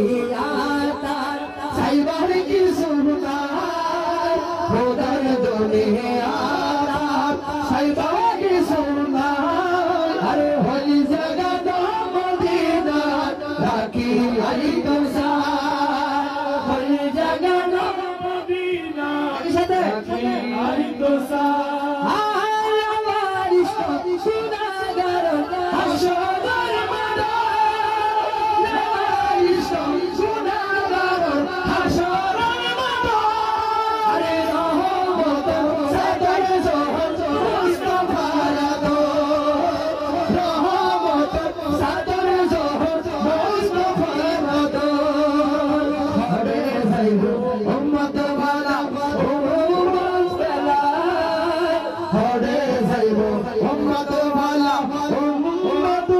দুনিয়াটা সাইবার কি সুরনা খোদার দুনিয়াটা সাইবার কি সুরনা আরে হলি জগত মদিনা রাখি আই দোসা হলি জগত মদিনা রাখি আই দোসা উম্মত